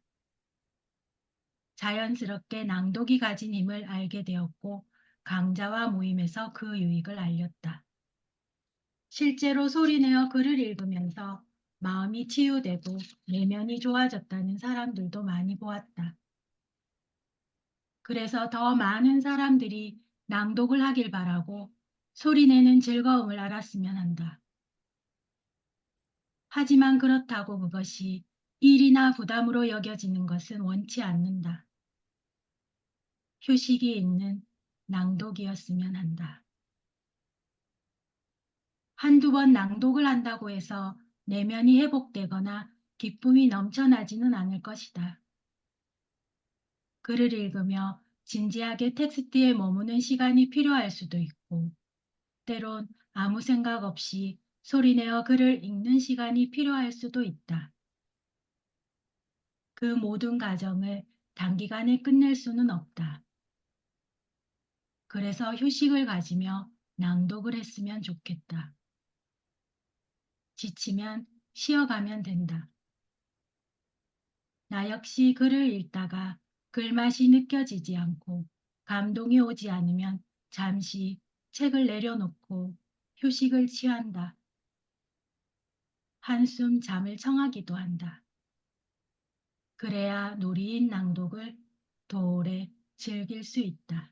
자연스럽게 낭독이 가진 힘을 알게 되었고 강좌와 모임에서 그 유익을 알렸다. 실제로 소리내어 글을 읽으면서 마음이 치유되고 내면이 좋아졌다는 사람들도 많이 보았다. 그래서 더 많은 사람들이 낭독을 하길 바라고 소리내는 즐거움을 알았으면 한다. 하지만 그렇다고 그것이 일이나 부담으로 여겨지는 것은 원치 않는다. 휴식이 있는 낭독이었으면 한다. 한두 번 낭독을 한다고 해서 내면이 회복되거나 기쁨이 넘쳐나지는 않을 것이다. 글을 읽으며 진지하게 텍스트에 머무는 시간이 필요할 수도 있고, 때론 아무 생각 없이 소리내어 글을 읽는 시간이 필요할 수도 있다. 그 모든 과정을 단기간에 끝낼 수는 없다. 그래서 휴식을 가지며 낭독을 했으면 좋겠다. 지치면 쉬어가면 된다. 나 역시 글을 읽다가 글맛이 느껴지지 않고 감동이 오지 않으면 잠시 책을 내려놓고 휴식을 취한다. 한숨 잠을 청하기도 한다. 그래야 누리인 낭독을 더 오래 즐길 수 있다.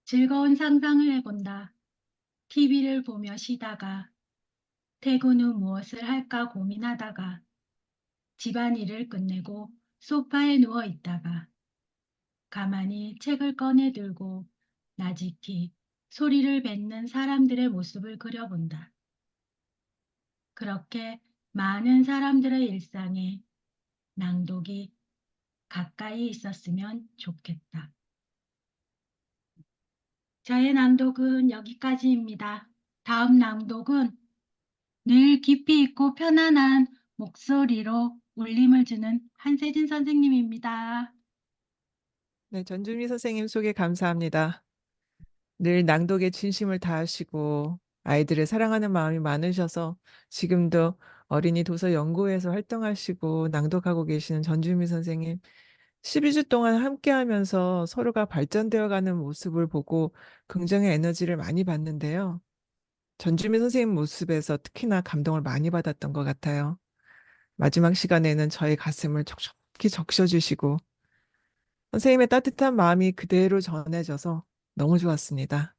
즐거운 상상을 해본다. TV를 보며 쉬다가 퇴근 후 무엇을 할까 고민하다가 집안일을 끝내고 소파에 누워 있다가 가만히 책을 꺼내 들고 나직히 소리를 뱉는 사람들의 모습을 그려본다. 그렇게 많은 사람들의 일상에 낭독이 가까이 있었으면 좋겠다. 저의 낭독은 여기까지입니다. 다음 낭독은 늘 깊이 있고 편안한 목소리로 울림을 주는 한세진 선생님입니다. 네, 전주미 선생님 소개 감사합니다. 늘 낭독에 진심을 다하시고 아이들을 사랑하는 마음이 많으셔서 지금도 어린이 도서 연구회에서 활동하시고 낭독하고 계시는 전주미 선생님 12주 동안 함께하면서 서로가 발전되어 가는 모습을 보고 긍정의 에너지를 많이 받는데요. 전주미 선생님 모습에서 특히나 감동을 많이 받았던 것 같아요. 마지막 시간에는 저의 가슴을 촉촉히 적셔주시고 선생님의 따뜻한 마음이 그대로 전해져서 너무 좋았습니다.